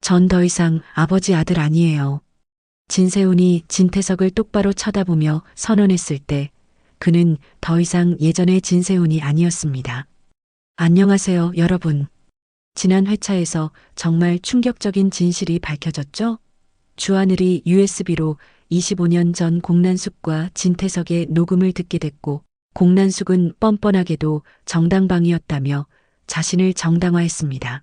전 더 이상 아버지 아들 아니에요. 진세훈이 진태석을 똑바로 쳐다보며 선언했을 때 그는 더 이상 예전의 진세훈이 아니었습니다. 안녕하세요, 여러분. 지난 회차에서 정말 충격적인 진실이 밝혀졌죠? 주하늘이 USB로 25년 전 공난숙과 진태석의 녹음을 듣게 됐고, 공난숙은 뻔뻔하게도 정당방위였다며 자신을 정당화했습니다.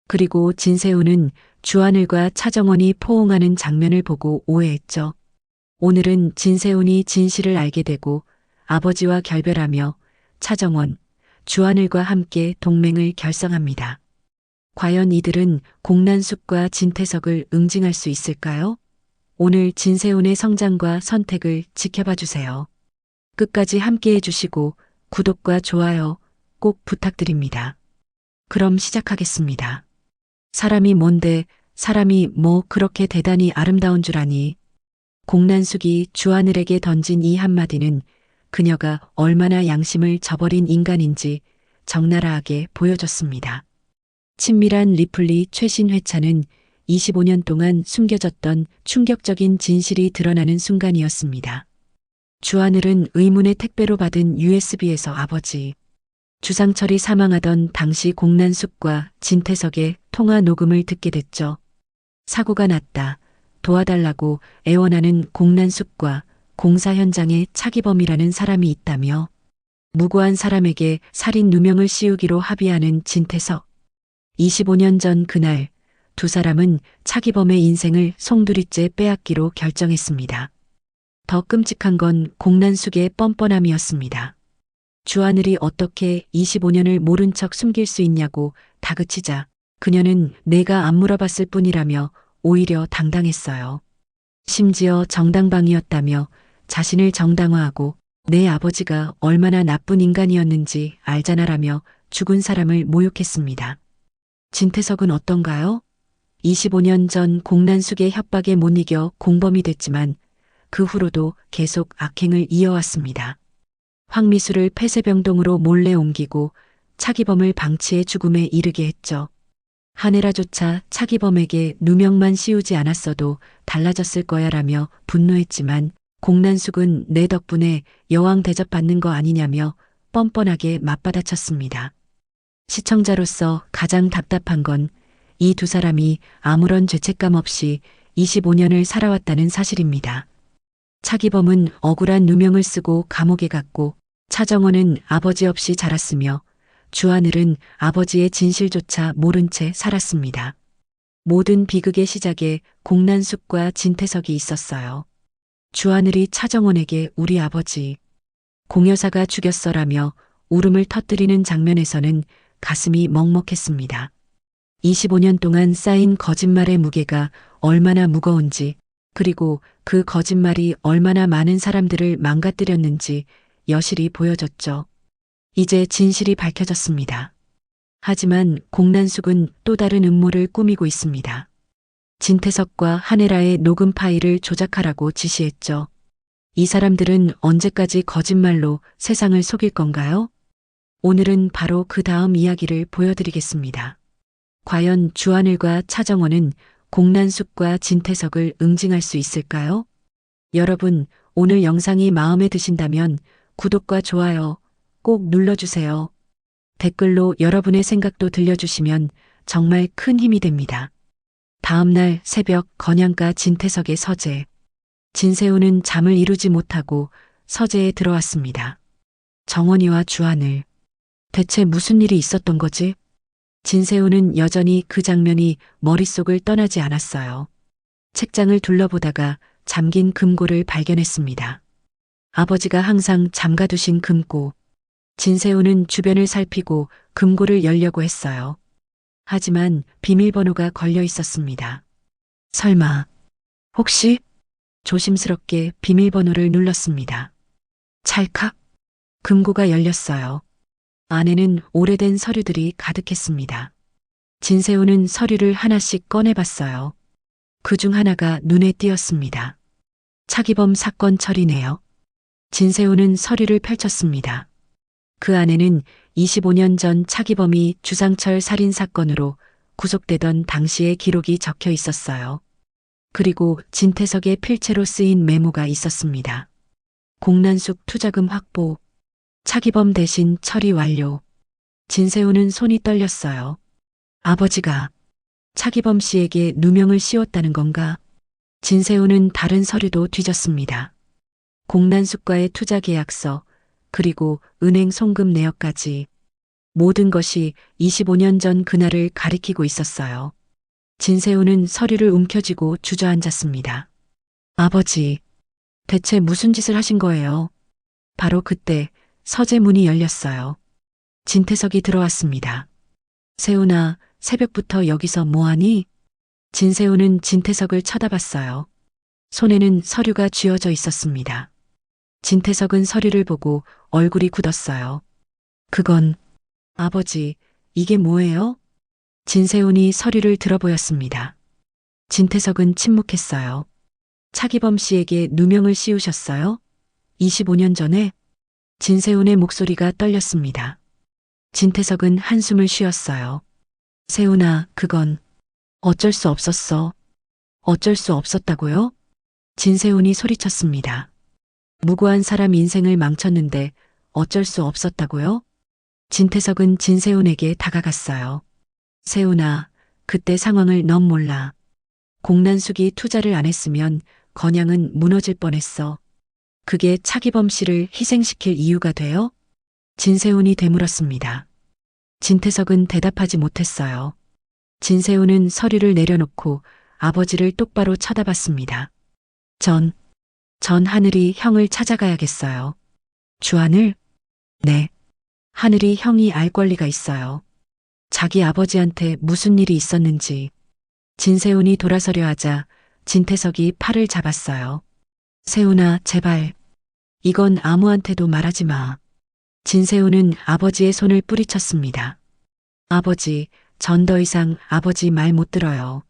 그리고 진세훈은 주하늘과 차정원이 포옹하는 장면을 보고 오해했죠. 오늘은 진세훈이 진실을 알게 되고 아버지와 결별하며 차정원, 주하늘과 함께 동맹을 결성합니다. 과연 이들은 공난숙과 진태석을 응징할 수 있을까요? 오늘 진세훈의 성장과 선택을 지켜봐 주세요. 끝까지 함께 해주시고 구독과 좋아요 꼭 부탁드립니다. 그럼 시작하겠습니다. 사람이 뭔데, 사람이 뭐 그렇게 대단히 아름다운 줄 아니? 공난숙이 주하늘에게 던진 이 한마디는 그녀가 얼마나 양심을 저버린 인간인지 적나라하게 보여줬습니다. 친밀한 리플리 최신 회차는 25년 동안 숨겨졌던 충격적인 진실이 드러나는 순간이었습니다. 주하늘은 의문의 택배로 받은 USB에서 아버지 주상철이 사망하던 당시 공난숙과 진태석의 통화 녹음을 듣게 됐죠. 사고가 났다. 도와달라고 애원하는 공난숙과 공사 현장에 차기범이라는 사람이 있다며 무고한 사람에게 살인 누명을 씌우기로 합의하는 진태석. 25년 전 그날 두 사람은 차기범의 인생을 송두리째 빼앗기로 결정했습니다. 더 끔찍한 건 공난숙의 뻔뻔함이었습니다. 주하늘이 어떻게 25년을 모른 척 숨길 수 있냐고 다그치자 그녀는 내가 안 물어봤을 뿐이라며 오히려 당당했어요. 심지어 정당방위였다며 자신을 정당화하고 내 아버지가 얼마나 나쁜 인간이었는지 알잖아라며 죽은 사람을 모욕했습니다. 진태석은 어떤가요? 25년 전 공난숙의 협박에 못 이겨 공범이 됐지만 그 후로도 계속 악행을 이어왔습니다. 황미수를 폐쇄병동으로 몰래 옮기고 차기범을 방치해 죽음에 이르게 했죠. 하늘아조차 차기범에게 누명만 씌우지 않았어도 달라졌을 거야라며 분노했지만 공난숙은 내 덕분에 여왕 대접받는 거 아니냐며 뻔뻔하게 맞받아쳤습니다. 시청자로서 가장 답답한 건 이 두 사람이 아무런 죄책감 없이 25년을 살아왔다는 사실입니다. 차기범은 억울한 누명을 쓰고 감옥에 갔고 차정원은 아버지 없이 자랐으며 주하늘은 아버지의 진실조차 모른 채 살았습니다. 모든 비극의 시작에 공난숙과 진태석이 있었어요. 주하늘이 차정원에게 우리 아버지 공여사가 죽였어라며 울음을 터뜨리는 장면에서는 가슴이 먹먹했습니다. 25년 동안 쌓인 거짓말의 무게가 얼마나 무거운지 그리고 그 거짓말이 얼마나 많은 사람들을 망가뜨렸는지 여실히 보여졌죠. 이제 진실이 밝혀졌습니다. 하지만 공난숙은 또 다른 음모를 꾸미고 있습니다. 진태석과 한혜라의 녹음 파일을 조작하라고 지시했죠. 이 사람들은 언제까지 거짓말로 세상을 속일 건가요? 오늘은 바로 그 다음 이야기를 보여드리겠습니다. 과연 주하늘과 차정원은 공난숙과 진태석을 응징할 수 있을까요? 여러분, 오늘 영상이 마음에 드신다면 구독과 좋아요 꼭 눌러주세요. 댓글로 여러분의 생각도 들려주시면 정말 큰 힘이 됩니다. 다음날 새벽 건양가 진태석의 서재. 진세훈은 잠을 이루지 못하고 서재에 들어왔습니다. 정원이와 주하늘. 대체 무슨 일이 있었던 거지? 진세훈은 여전히 그 장면이 머릿속을 떠나지 않았어요. 책장을 둘러보다가 잠긴 금고를 발견했습니다. 아버지가 항상 잠가두신 금고. 진세훈은 주변을 살피고 금고를 열려고 했어요. 하지만 비밀번호가 걸려 있었습니다. 설마, 혹시? 조심스럽게 비밀번호를 눌렀습니다. 찰칵. 금고가 열렸어요. 안에는 오래된 서류들이 가득했습니다. 진세훈은 서류를 하나씩 꺼내봤어요. 그중 하나가 눈에 띄었습니다. 차기범 사건 처리네요. 진세훈은 서류를 펼쳤습니다. 그 안에는 25년 전 차기범이 주상철 살인 사건으로 구속되던 당시의 기록이 적혀 있었어요. 그리고 진태석의 필체로 쓰인 메모가 있었습니다. 공난숙 투자금 확보, 차기범 대신 처리 완료. 진세훈은 손이 떨렸어요. 아버지가 차기범 씨에게 누명을 씌웠다는 건가? 진세훈은 다른 서류도 뒤졌습니다. 공난숙과의 투자 계약서, 그리고 은행 송금 내역까지 모든 것이 25년 전 그날을 가리키고 있었어요. 진세훈은 서류를 움켜쥐고 주저앉았습니다. 아버지, 대체 무슨 짓을 하신 거예요? 바로 그때 서재 문이 열렸어요. 진태석이 들어왔습니다. 세훈아, 새벽부터 여기서 뭐하니? 진세훈은 진태석을 쳐다봤어요. 손에는 서류가 쥐어져 있었습니다. 진태석은 서류를 보고 얼굴이 굳었어요. 그건, 아버지, 이게 뭐예요? 진세훈이 서류를 들어보였습니다. 진태석은 침묵했어요. 차기범 씨에게 누명을 씌우셨어요? 25년 전에? 진세훈의 목소리가 떨렸습니다. 진태석은 한숨을 쉬었어요. 세훈아, 그건 어쩔 수 없었어. 어쩔 수 없었다고요? 진세훈이 소리쳤습니다. 무고한 사람 인생을 망쳤는데 어쩔 수 없었다고요? 진태석은 진세훈에게 다가갔어요. 세훈아, 그때 상황을 넌 몰라. 공난숙이 투자를 안 했으면 건양은 무너질 뻔했어. 그게 차기범 씨를 희생시킬 이유가 돼요? 진세훈이 되물었습니다. 진태석은 대답하지 못했어요. 진세훈은 서류를 내려놓고 아버지를 똑바로 쳐다봤습니다. 전 하늘이 형을 찾아가야겠어요. 주하늘? 네. 하늘이 형이 알 권리가 있어요. 자기 아버지한테 무슨 일이 있었는지. 진세훈이 돌아서려 하자 진태석이 팔을 잡았어요. 세훈아, 제발. 이건 아무한테도 말하지 마. 진세훈은 아버지의 손을 뿌리쳤습니다. 아버지, 전 더 이상 아버지 말 못 들어요.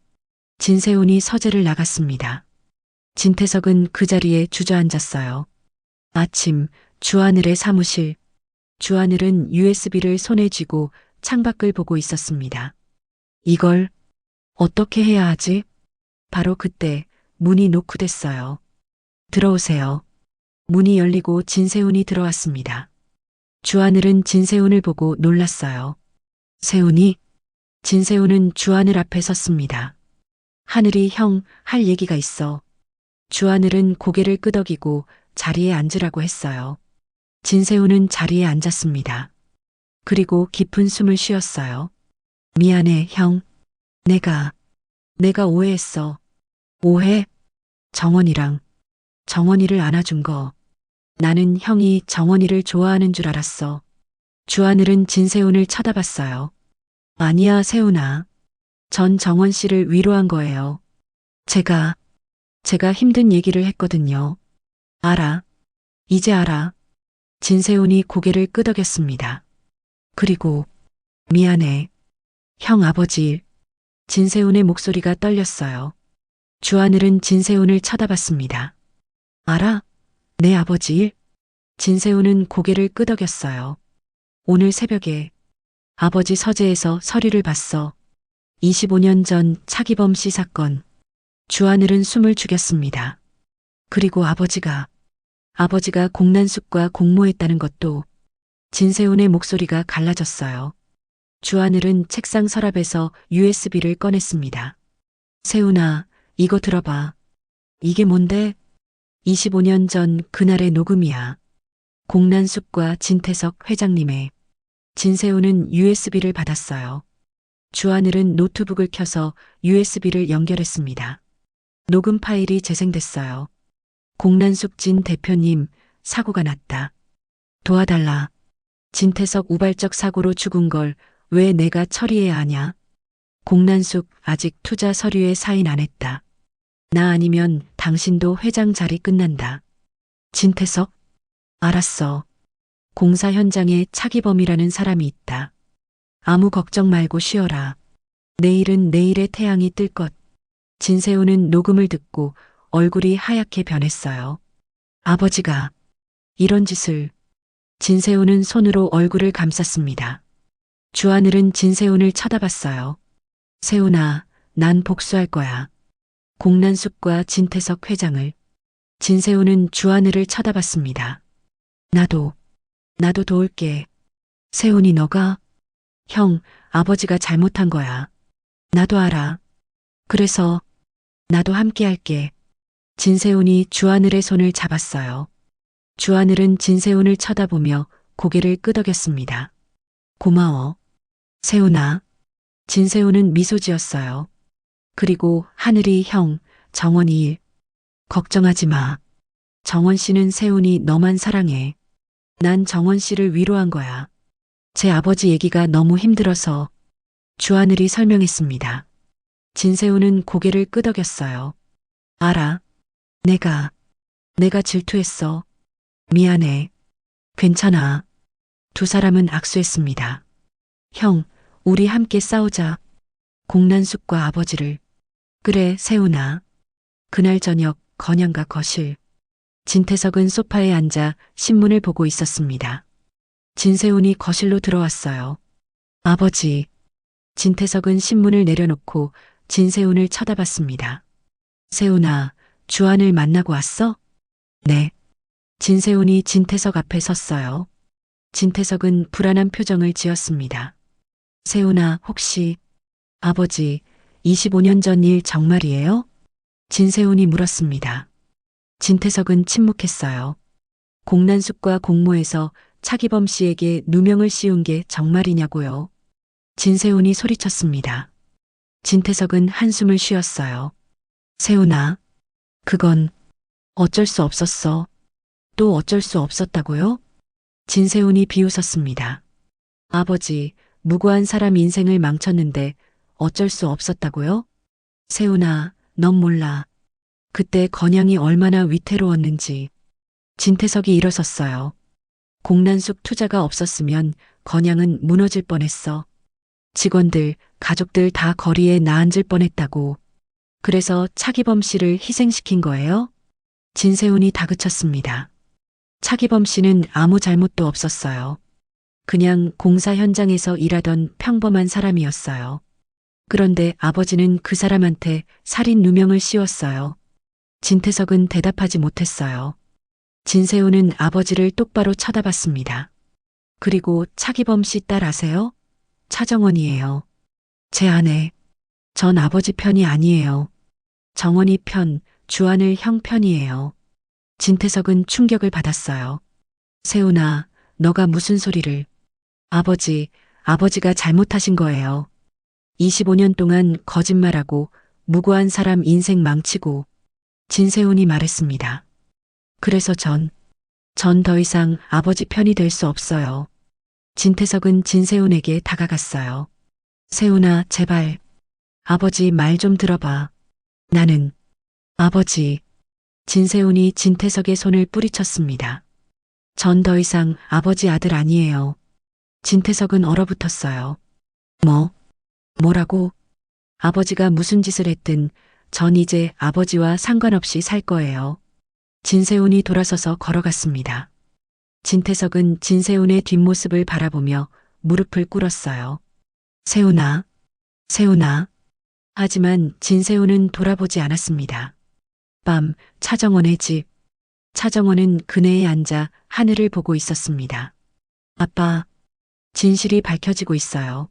진세훈이 서재를 나갔습니다. 진태석은 그 자리에 주저앉았어요. 아침, 주하늘의 사무실. 주하늘은 USB를 손에 쥐고 창밖을 보고 있었습니다. 이걸 어떻게 해야 하지? 바로 그때 문이 노크됐어요. 들어오세요. 문이 열리고 진세훈이 들어왔습니다. 주하늘은 진세훈을 보고 놀랐어요. 세훈이? 진세훈은 주하늘 앞에 섰습니다. 하늘이 형, 할 얘기가 있어. 주하늘은 고개를 끄덕이고 자리에 앉으라고 했어요. 진세훈은 자리에 앉았습니다. 그리고 깊은 숨을 쉬었어요. 미안해, 형. 내가 오해했어. 오해? 정원이를 안아준 거. 나는 형이 정원이를 좋아하는 줄 알았어. 주하늘은 진세훈을 쳐다봤어요. 아니야, 세훈아. 전 정원 씨를 위로한 거예요. 제가 힘든 얘기를 했거든요. 알아. 이제 알아. 진세훈이 고개를 끄덕였습니다. 그리고 미안해. 형 아버지. 진세훈의 목소리가 떨렸어요. 주하늘은 진세훈을 쳐다봤습니다. 알아? 내 아버지 일? 진세훈은 고개를 끄덕였어요. 오늘 새벽에 아버지 서재에서 서류를 봤어. 25년 전 차기범 씨 사건. 주하늘은 숨을 죽였습니다. 그리고 아버지가 공난숙과 공모했다는 것도. 진세훈의 목소리가 갈라졌어요. 주하늘은 책상 서랍에서 USB를 꺼냈습니다. 세훈아, 이거 들어봐. 이게 뭔데? 25년 전 그날의 녹음이야. 공난숙과 진태석 회장님의. 진세훈은 USB를 받았어요. 주하늘은 노트북을 켜서 USB를 연결했습니다. 녹음 파일이 재생됐어요. 공난숙 진 대표님, 사고가 났다. 도와달라. 진태석 우발적 사고로 죽은 걸 왜 내가 처리해야 하냐? 공난숙 아직 투자 서류에 사인 안 했다. 나 아니면 당신도 회장 자리 끝난다. 진태석? 알았어. 공사 현장에 차기범이라는 사람이 있다. 아무 걱정 말고 쉬어라. 내일은 내일의 태양이 뜰 것. 진세훈은 녹음을 듣고 얼굴이 하얗게 변했어요. 아버지가 이런 짓을. 진세훈은 손으로 얼굴을 감쌌습니다. 주하늘은 진세훈을 쳐다봤어요. 세훈아, 난 복수할 거야. 공난숙과 진태석 회장을. 진세훈은 주하늘을 쳐다봤습니다. 나도 도울게. 세훈이 너가? 형, 아버지가 잘못한 거야. 나도 알아. 그래서 나도 함께 할게. 진세훈이 주하늘의 손을 잡았어요. 주하늘은 진세훈을 쳐다보며 고개를 끄덕였습니다. 고마워. 세훈아. 진세훈은 미소 지었어요. 그리고 하늘이 형, 정원이 일. 걱정하지 마. 정원 씨는 세훈이 너만 사랑해. 난 정원 씨를 위로한 거야. 제 아버지 얘기가 너무 힘들어서 주하늘이 설명했습니다. 진세훈은 고개를 끄덕였어요. 알아. 내가 질투했어. 미안해. 괜찮아. 두 사람은 악수했습니다. 형, 우리 함께 싸우자. 공난숙과 아버지를. 그래, 세훈아. 그날 저녁 건양가 거실. 진태석은 소파에 앉아 신문을 보고 있었습니다. 진세훈이 거실로 들어왔어요. 아버지. 진태석은 신문을 내려놓고 진세훈을 쳐다봤습니다. 세훈아, 주한을 만나고 왔어? 네. 진세훈이 진태석 앞에 섰어요. 진태석은 불안한 표정을 지었습니다. 세훈아, 혹시 아버지 25년 전 일 정말이에요? 진세훈이 물었습니다. 진태석은 침묵했어요. 공난숙과 공모해서 차기범 씨에게 누명을 씌운 게 정말이냐고요. 진세훈이 소리쳤습니다. 진태석은 한숨을 쉬었어요. 세훈아, 그건 어쩔 수 없었어. 또 어쩔 수 없었다고요? 진세훈이 비웃었습니다. 아버지, 무고한 사람 인생을 망쳤는데 어쩔 수 없었다고요? 세훈아, 넌 몰라. 그때 건양이 얼마나 위태로웠는지. 진태석이 일어섰어요. 공난숙 투자가 없었으면 건양은 무너질 뻔했어. 직원들, 가족들 다 거리에 나앉을 뻔했다고. 그래서 차기범 씨를 희생시킨 거예요? 진세훈이 다그쳤습니다. 차기범 씨는 아무 잘못도 없었어요. 그냥 공사 현장에서 일하던 평범한 사람이었어요. 그런데 아버지는 그 사람한테 살인 누명을 씌웠어요. 진태석은 대답하지 못했어요. 진세훈은 아버지를 똑바로 쳐다봤습니다. 그리고 차기범 씨 딸 아세요? 차정원이에요. 제 아내. 전 아버지 편이 아니에요. 정원이 편, 주하늘 형 편이에요. 진태석은 충격을 받았어요. 세훈아, 너가 무슨 소리를. 아버지가 잘못하신 거예요. 25년 동안 거짓말하고 무고한 사람 인생 망치고. 진세훈이 말했습니다. 그래서 전 더 이상 아버지 편이 될 수 없어요. 진태석은 진세훈에게 다가갔어요. 세훈아, 제발. 아버지 말 좀 들어봐. 나는. 아버지. 진세훈이 진태석의 손을 뿌리쳤습니다. 전 더 이상 아버지 아들 아니에요. 진태석은 얼어붙었어요. 뭐라고? 아버지가 무슨 짓을 했든 전 이제 아버지와 상관없이 살 거예요. 진세훈이 돌아서서 걸어갔습니다. 진태석은 진세훈의 뒷모습을 바라보며 무릎을 꿇었어요. 세훈아. 하지만 진세훈은 돌아보지 않았습니다. 밤, 차정원의 집. 차정원은 그네에 앉아 하늘을 보고 있었습니다. 아빠, 진실이 밝혀지고 있어요.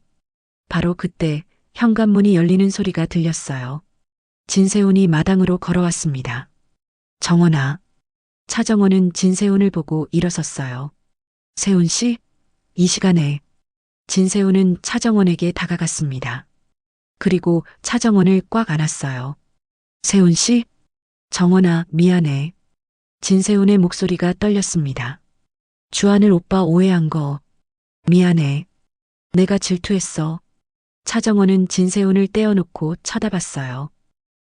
바로 그때 현관문이 열리는 소리가 들렸어요. 진세훈이 마당으로 걸어왔습니다. 정원아. 차정원은 진세훈을 보고 일어섰어요. 세훈 씨? 이 시간에. 진세훈은 차정원에게 다가갔습니다. 그리고 차정원을 꽉 안았어요. 세훈 씨? 정원아, 미안해. 진세훈의 목소리가 떨렸습니다. 주하늘 오빠 오해한 거. 미안해. 내가 질투했어. 차정원은 진세훈을 떼어놓고 쳐다봤어요.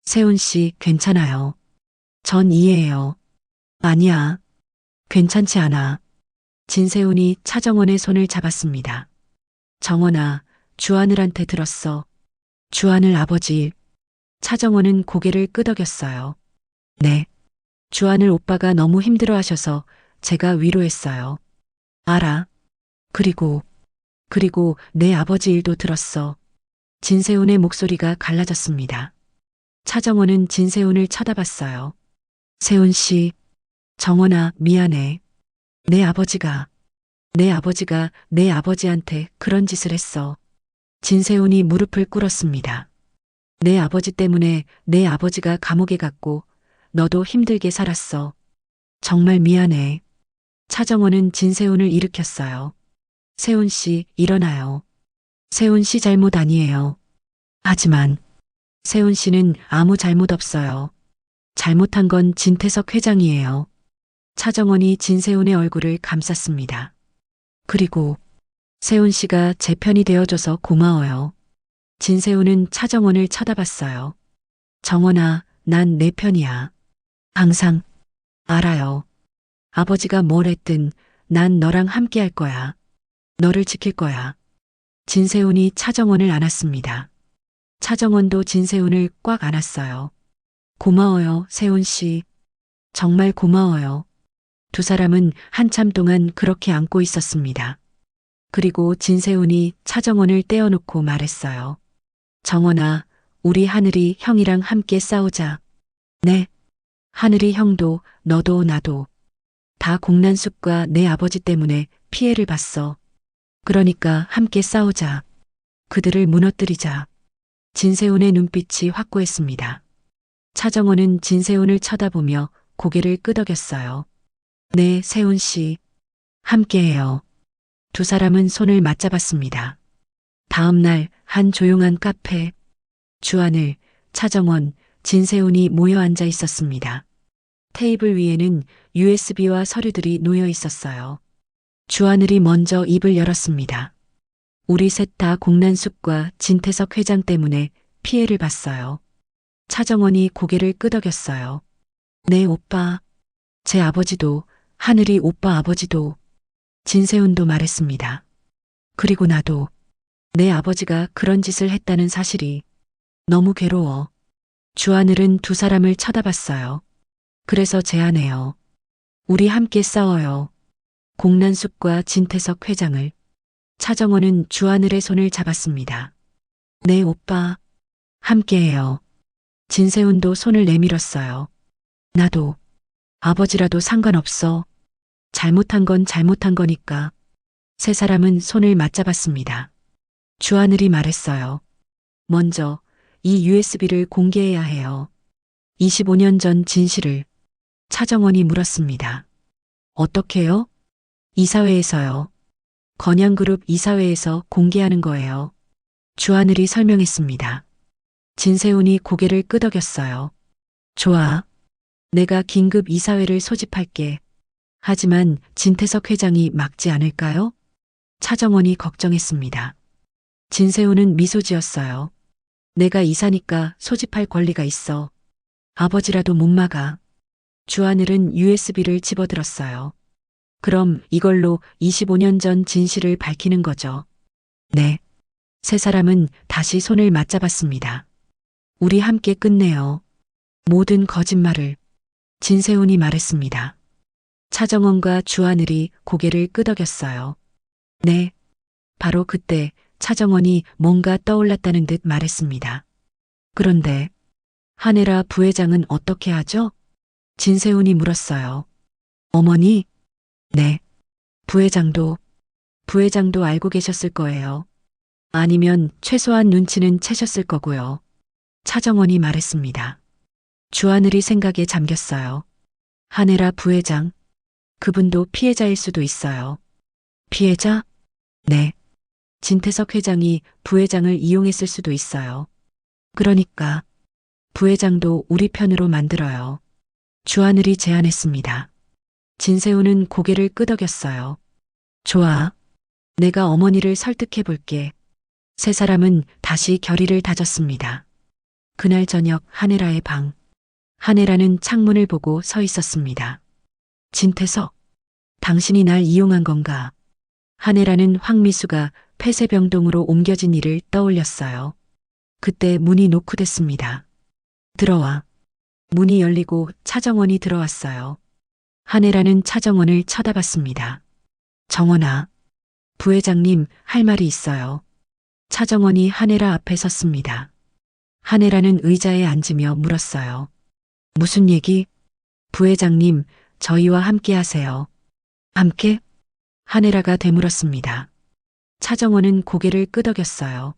세훈 씨, 괜찮아요. 전 이해해요. 아니야. 괜찮지 않아. 진세훈이 차정원의 손을 잡았습니다. 정원아, 주하늘한테 들었어. 주하늘 아버지. 차정원은 고개를 끄덕였어요. 네. 주하늘 오빠가 너무 힘들어하셔서 제가 위로했어요. 알아. 그리고 내 아버지 일도 들었어. 진세훈의 목소리가 갈라졌습니다. 차정원은 진세훈을 쳐다봤어요. 세훈 씨, 정원아, 미안해. 내 아버지가 내 아버지한테 그런 짓을 했어. 진세훈이 무릎을 꿇었습니다. 내 아버지 때문에 내 아버지가 감옥에 갔고 너도 힘들게 살았어. 정말 미안해. 차정원은 진세훈을 일으켰어요. 세훈 씨, 일어나요. 세훈 씨 잘못 아니에요. 하지만 세훈 씨는 아무 잘못 없어요. 잘못한 건 진태석 회장이에요. 차정원이 진세훈의 얼굴을 감쌌습니다. 그리고 세훈 씨가 제 편이 되어줘서 고마워요. 진세훈은 차정원을 쳐다봤어요. 정원아, 난 내 편이야. 항상 알아요. 아버지가 뭘 했든 난 너랑 함께 할 거야. 너를 지킬 거야. 진세훈이 차정원을 안았습니다. 차정원도 진세훈을 꽉 안았어요. 고마워요, 세훈 씨. 정말 고마워요. 두 사람은 한참 동안 그렇게 안고 있었습니다. 그리고 진세훈이 차정원을 떼어놓고 말했어요. 정원아, 우리 하늘이 형이랑 함께 싸우자. 네. 하늘이 형도 너도 나도 다 공난숙과 내 아버지 때문에 피해를 봤어. 그러니까 함께 싸우자. 그들을 무너뜨리자. 진세훈의 눈빛이 확고했습니다. 차정원은 진세훈을 쳐다보며 고개를 끄덕였어요. 네, 세훈 씨. 함께해요. 두 사람은 손을 맞잡았습니다. 다음 날 한 조용한 카페. 주하늘, 차정원, 진세훈이 모여 앉아 있었습니다. 테이블 위에는 USB와 서류들이 놓여 있었어요. 주하늘이 먼저 입을 열었습니다. 우리 셋 다 공난숙과 진태석 회장 때문에 피해를 봤어요. 차정원이 고개를 끄덕였어요. 네, 오빠. 제 아버지도, 하늘이 오빠 아버지도. 진세훈도 말했습니다. 그리고 나도 내 아버지가 그런 짓을 했다는 사실이 너무 괴로워. 주하늘은 두 사람을 쳐다봤어요. 그래서 제안해요. 우리 함께 싸워요. 공난숙과 진태석 회장을. 차정원은 주하늘의 손을 잡았습니다. 네, 오빠. 함께해요. 진세훈도 손을 내밀었어요. 나도. 아버지라도 상관없어. 잘못한 건 잘못한 거니까. 세 사람은 손을 맞잡았습니다. 주하늘이 말했어요. 먼저 이 USB를 공개해야 해요. 25년 전 진실을. 차정원이 물었습니다. 어떻게요? 이사회에서요. 건양그룹 이사회에서 공개하는 거예요. 주하늘이 설명했습니다. 진세훈이 고개를 끄덕였어요. 좋아. 내가 긴급 이사회를 소집할게. 하지만 진태석 회장이 막지 않을까요? 차정원이 걱정했습니다. 진세훈은 미소 지었어요. 내가 이사니까 소집할 권리가 있어. 아버지라도 못 막아. 주하늘은 USB를 집어들었어요. 그럼 이걸로 25년 전 진실을 밝히는 거죠. 네. 세 사람은 다시 손을 맞잡았습니다. 우리 함께 끝내요. 모든 거짓말을. 진세훈이 말했습니다. 차정원과 주하늘이 고개를 끄덕였어요. 네. 바로 그때 차정원이 뭔가 떠올랐다는 듯 말했습니다. 그런데 한혜라 부회장은 어떻게 하죠? 진세훈이 물었어요. 어머니? 네. 부회장도 알고 계셨을 거예요. 아니면 최소한 눈치는 채셨을 거고요. 차정원이 말했습니다. 주하늘이 생각에 잠겼어요. 한혜라 부회장. 그분도 피해자일 수도 있어요. 피해자? 네. 진태석 회장이 부회장을 이용했을 수도 있어요. 그러니까 부회장도 우리 편으로 만들어요. 주하늘이 제안했습니다. 진세훈은 고개를 끄덕였어요. 좋아. 내가 어머니를 설득해 볼게. 세 사람은 다시 결의를 다졌습니다. 그날 저녁 한혜라의 방. 한혜라는 창문을 보고 서 있었습니다. 진태석, 당신이 날 이용한 건가? 한혜라는 황미수가 폐쇄병동으로 옮겨진 일을 떠올렸어요. 그때 문이 노크됐습니다. 들어와. 문이 열리고 차정원이 들어왔어요. 한혜라는 차정원을 쳐다봤습니다. 정원아, 부회장님 할 말이 있어요. 차정원이 한혜라 앞에 섰습니다. 한혜라는 의자에 앉으며 물었어요. 무슨 얘기? 부회장님, 저희와 함께 하세요. 함께? 한혜라가 되물었습니다. 차정원은 고개를 끄덕였어요.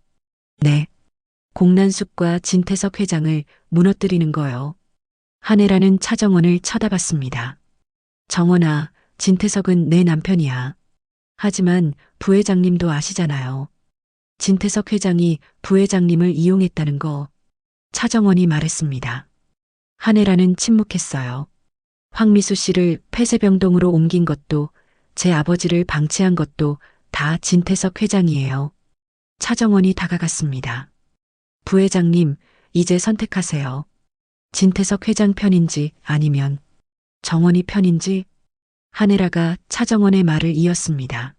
네. 공난숙과 진태석 회장을 무너뜨리는 거요. 한혜라는 차정원을 쳐다봤습니다. 정원아, 진태석은 내 남편이야. 하지만 부회장님도 아시잖아요. 진태석 회장이 부회장님을 이용했다는 거. 차정원이 말했습니다. 한혜라는 침묵했어요. 황미수 씨를 폐쇄병동으로 옮긴 것도 제 아버지를 방치한 것도 다 진태석 회장이에요. 차정원이 다가갔습니다. 부회장님, 이제 선택하세요. 진태석 회장 편인지 아니면 정원이 편인지. 한혜라가 차정원의 말을 이었습니다.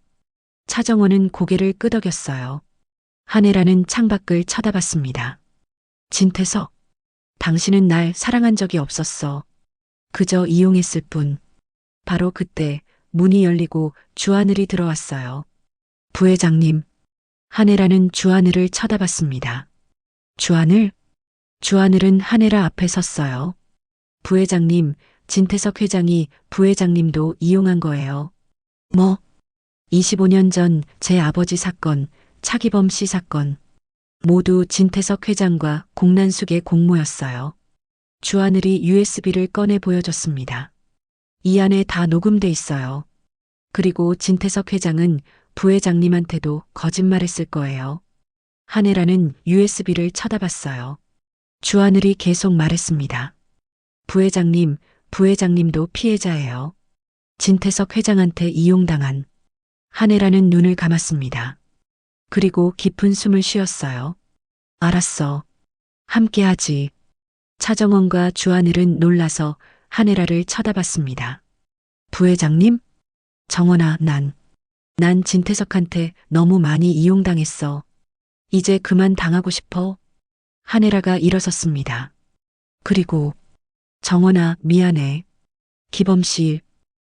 차정원은 고개를 끄덕였어요. 한혜라는 창밖을 쳐다봤습니다. 진태석, 당신은 날 사랑한 적이 없었어. 그저 이용했을 뿐. 바로 그때 문이 열리고 주하늘이 들어왔어요. 부회장님, 한혜라는 주하늘을 쳐다봤습니다. 주하늘? 주하늘은 한혜라 앞에 섰어요. 부회장님, 진태석 회장이 부회장님도 이용한 거예요. 뭐? 25년 전 제 아버지 사건, 차기범 씨 사건. 모두 진태석 회장과 공난숙의 공모였어요. 주하늘이 USB를 꺼내 보여줬습니다. 이 안에 다 녹음돼 있어요. 그리고 진태석 회장은 부회장님한테도 거짓말했을 거예요. 한혜라는 USB를 쳐다봤어요. 주하늘이 계속 말했습니다. 부회장님, 부회장님도 피해자예요. 진태석 회장한테 이용당한. 한혜라는 눈을 감았습니다. 그리고 깊은 숨을 쉬었어요. 알았어. 함께하지. 차정원과 주하늘은 놀라서 한혜라를 쳐다봤습니다. 부회장님? 정원아, 난 진태석한테 너무 많이 이용당했어. 이제 그만 당하고 싶어. 한혜라가 일어섰습니다. 그리고 정원아, 미안해. 기범 씨,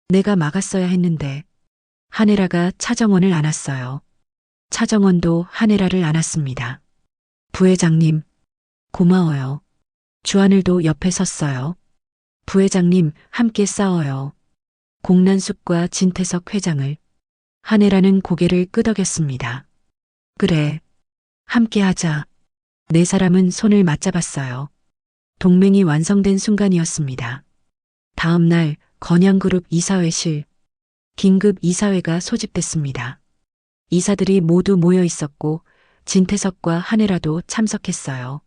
내가 막았어야 했는데. 한혜라가 차정원을 안았어요. 차정원도 한혜라를 안았습니다. 부회장님, 고마워요. 주하늘도 옆에 섰어요. 부회장님, 함께 싸워요. 공난숙과 진태석 회장을. 한혜라는 고개를 끄덕였습니다. 그래, 함께 하자. 네 사람은 손을 맞잡았어요. 동맹이 완성된 순간이었습니다. 다음 날 건양그룹 이사회실. 긴급 이사회가 소집됐습니다. 이사들이 모두 모여 있었고 진태석과 한혜라도 참석했어요.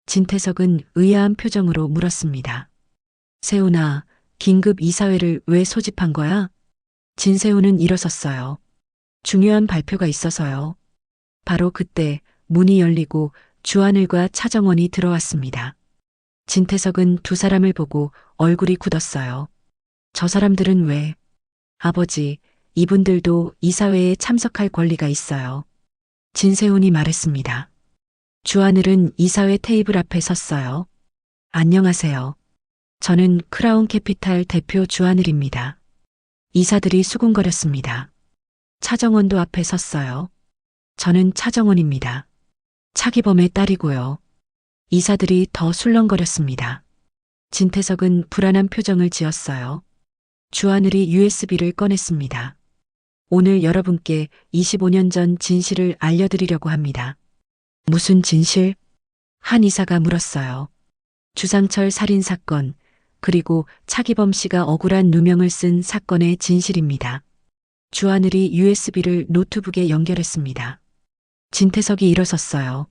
진태석은 의아한 표정으로 물었습니다. 세훈아, 긴급 이사회를 왜 소집한 거야? 진세훈은 일어섰어요. 중요한 발표가 있어서요. 바로 그때 문이 열리고 주하늘과 차정원이 들어왔습니다. 진태석은 두 사람을 보고 얼굴이 굳었어요. 저 사람들은 왜? 아버지, 이분들도 이사회에 참석할 권리가 있어요. 진세훈이 말했습니다. 주하늘은 이사회 테이블 앞에 섰어요. 안녕하세요. 저는 크라운 캐피탈 대표 주하늘입니다. 이사들이 수군거렸습니다. 차정원도 앞에 섰어요. 저는 차정원입니다. 차기범의 딸이고요. 이사들이 더 술렁거렸습니다. 진태석은 불안한 표정을 지었어요. 주하늘이 USB를 꺼냈습니다. 오늘 여러분께 25년 전 진실을 알려드리려고 합니다. 무슨 진실? 한 이사가 물었어요. 주상철 살인 사건, 그리고 차기범 씨가 억울한 누명을 쓴 사건의 진실입니다. 주하늘이 USB를 노트북에 연결했습니다. 진태석이 일어섰어요.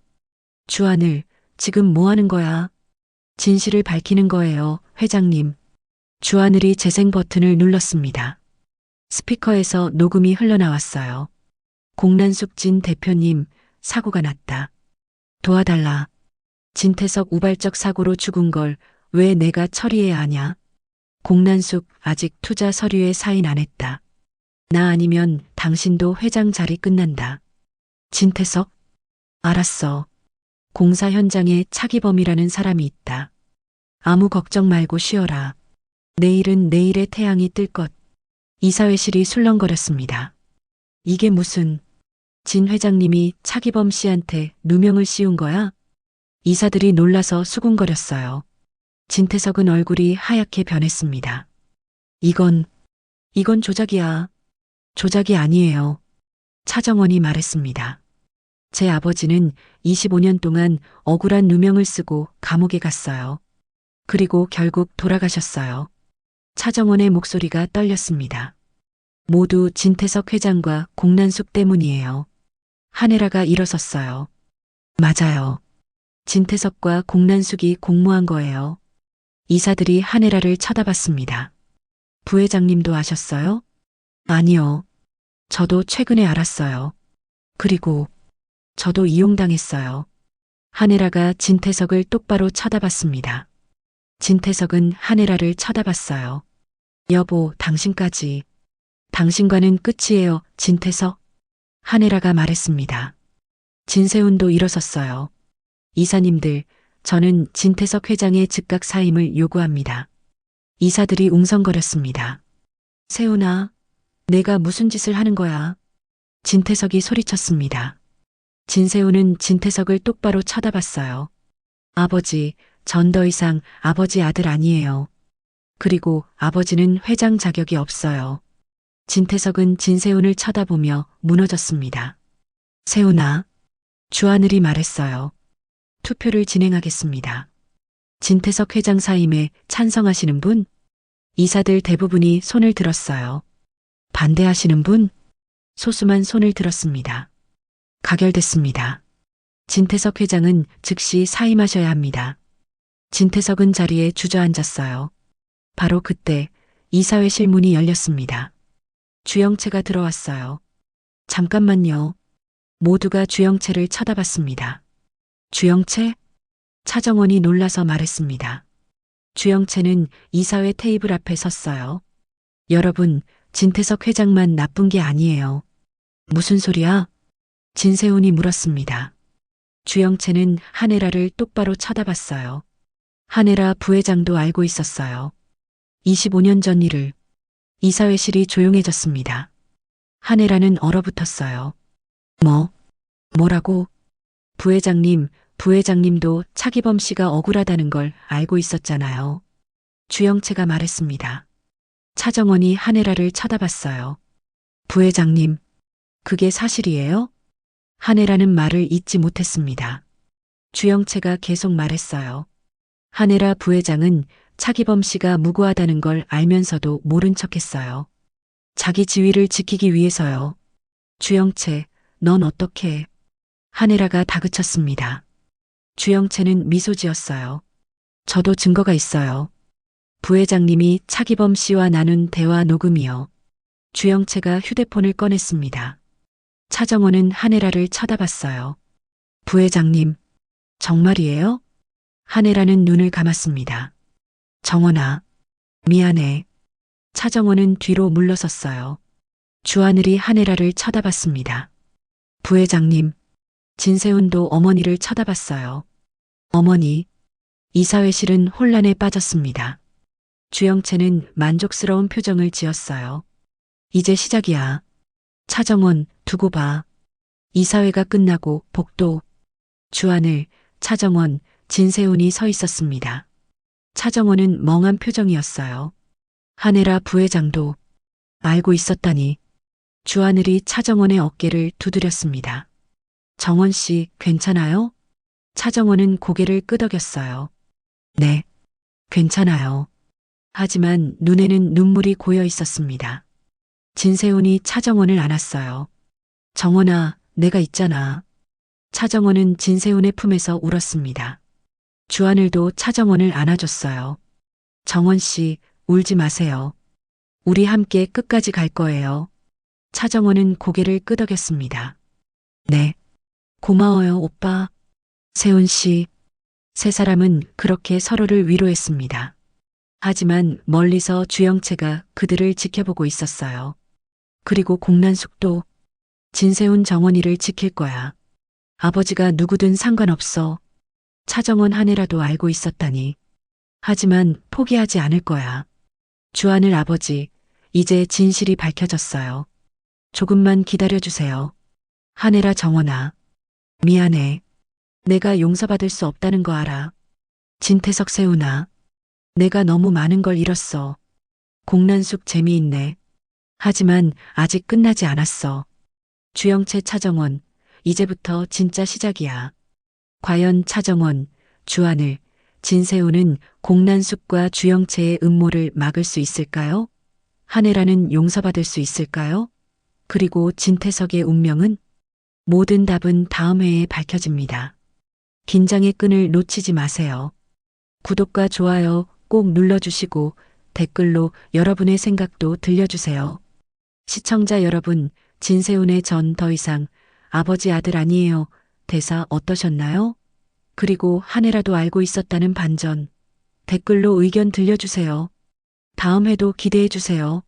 주하늘, 지금 뭐 하는 거야? 진실을 밝히는 거예요, 회장님. 주하늘이 재생 버튼을 눌렀습니다. 스피커에서 녹음이 흘러나왔어요. 공난숙 진 대표님, 사고가 났다. 도와달라. 진태석 우발적 사고로 죽은 걸 왜 내가 처리해야 하냐? 공난숙 아직 투자 서류에 사인 안 했다. 나 아니면 당신도 회장 자리 끝난다. 진태석? 알았어. 공사 현장에 차기범이라는 사람이 있다. 아무 걱정 말고 쉬어라. 내일은 내일의 태양이 뜰 것. 이사회실이 술렁거렸습니다. 이게 무슨... 진 회장님이 차기범 씨한테 누명을 씌운 거야? 이사들이 놀라서 수군거렸어요. 진태석은 얼굴이 하얗게 변했습니다. 이건 조작이야. 조작이 아니에요. 차정원이 말했습니다. 제 아버지는 25년 동안 억울한 누명을 쓰고 감옥에 갔어요. 그리고 결국 돌아가셨어요. 차정원의 목소리가 떨렸습니다. 모두 진태석 회장과 공난숙 때문이에요. 한혜라가 일어섰어요. 맞아요. 진태석과 공난숙이 공모한 거예요. 이사들이 한혜라를 쳐다봤습니다. 부회장님도 아셨어요? 아니요. 저도 최근에 알았어요. 그리고 저도 이용당했어요. 한혜라가 진태석을 똑바로 쳐다봤습니다. 진태석은 한혜라를 쳐다봤어요. 여보, 당신까지. 당신과는 끝이에요, 진태석. 한혜라가 말했습니다. 진세훈도 일어섰어요. 이사님들, 저는 진태석 회장의 즉각 사임을 요구합니다. 이사들이 웅성거렸습니다. 세훈아, 내가 무슨 짓을 하는 거야? 진태석이 소리쳤습니다. 진세훈은 진태석을 똑바로 쳐다봤어요. 아버지, 전 더 이상 아버지 아들 아니에요. 그리고 아버지는 회장 자격이 없어요. 진태석은 진세훈을 쳐다보며 무너졌습니다. 세훈아, 주하늘이 말했어요. 투표를 진행하겠습니다. 진태석 회장 사임에 찬성하시는 분? 이사들 대부분이 손을 들었어요. 반대하시는 분? 소수만 손을 들었습니다. 가결됐습니다. 진태석 회장은 즉시 사임하셔야 합니다. 진태석은 자리에 주저앉았어요. 바로 그때 이사회실 문이 열렸습니다. 주영채가 들어왔어요. 잠깐만요. 모두가 주영채를 쳐다봤습니다. 주영채? 차정원이 놀라서 말했습니다. 주영채는 이사회 테이블 앞에 섰어요. 여러분, 진태석 회장만 나쁜 게 아니에요. 무슨 소리야? 진세훈이 물었습니다. 주영채는 한혜라를 똑바로 쳐다봤어요. 한혜라 부회장도 알고 있었어요. 25년 전 일을. 이사회실이 조용해졌습니다. 한혜라는 얼어붙었어요. 뭐라고? 부회장님도 차기범 씨가 억울하다는 걸 알고 있었잖아요. 주영채가 말했습니다. 차정원이 한혜라를 쳐다봤어요. 부회장님, 그게 사실이에요? 한혜라는 말을 잇지 못했습니다. 주영채가 계속 말했어요. 한혜라 부회장은 차기범 씨가 무고하다는 걸 알면서도 모른 척했어요. 자기 지위를 지키기 위해서요. 주영채, 넌 어떻게 해? 한혜라가 다그쳤습니다. 주영채는 미소 지었어요. 저도 증거가 있어요. 부회장님이 차기범 씨와 나눈 대화 녹음이요. 주영채가 휴대폰을 꺼냈습니다. 차정원은 한혜라를 쳐다봤어요. 부회장님, 정말이에요? 한혜라는 눈을 감았습니다. 정원아, 미안해. 차정원은 뒤로 물러섰어요. 주하늘이 한혜라를 쳐다봤습니다. 부회장님, 진세훈도 어머니를 쳐다봤어요. 어머니, 이사회실은 혼란에 빠졌습니다. 주영채는 만족스러운 표정을 지었어요. 이제 시작이야. 차정원, 두고 봐. 이사회가 끝나고 복도. 주하늘, 차정원, 진세훈이 서 있었습니다. 차정원은 멍한 표정이었어요. 한혜라 부회장도 알고 있었다니. 주하늘이 차정원의 어깨를 두드렸습니다. 정원 씨, 괜찮아요? 차정원은 고개를 끄덕였어요. 네, 괜찮아요. 하지만 눈에는 눈물이 고여 있었습니다. 진세훈이 차정원을 안았어요. 정원아, 내가 있잖아. 차정원은 진세훈의 품에서 울었습니다. 주하늘도 차정원을 안아줬어요. 정원 씨, 울지 마세요. 우리 함께 끝까지 갈 거예요. 차정원은 고개를 끄덕였습니다. 네, 고마워요, 오빠. 세훈 씨. 세 사람은 그렇게 서로를 위로했습니다. 하지만 멀리서 주영채가 그들을 지켜보고 있었어요. 그리고 공난숙도 진세훈 정원이를 지킬 거야. 아버지가 누구든 상관없어. 차정원 한혜라도 알고 있었다니. 하지만 포기하지 않을 거야. 주하늘 아버지, 이제 진실이 밝혀졌어요. 조금만 기다려주세요. 한혜라 정원아. 미안해. 내가 용서받을 수 없다는 거 알아. 진태석 세훈아. 내가 너무 많은 걸 잃었어. 공란숙 재미있네. 하지만 아직 끝나지 않았어. 주영채 차정원. 이제부터 진짜 시작이야. 과연 차정원, 주하늘, 진세훈은 공란숙과 주영채의 음모를 막을 수 있을까요? 한혜라는 용서받을 수 있을까요? 그리고 진태석의 운명은? 모든 답은 다음 회에 밝혀집니다. 긴장의 끈을 놓치지 마세요. 구독과 좋아요 꼭 눌러주시고 댓글로 여러분의 생각도 들려주세요. 시청자 여러분, 진세훈의 전 더 이상 아버지 아들 아니에요. 대사 어떠셨나요? 그리고 한혜라도 알고 있었다는 반전. 댓글로 의견 들려주세요. 다음 회도 기대해주세요.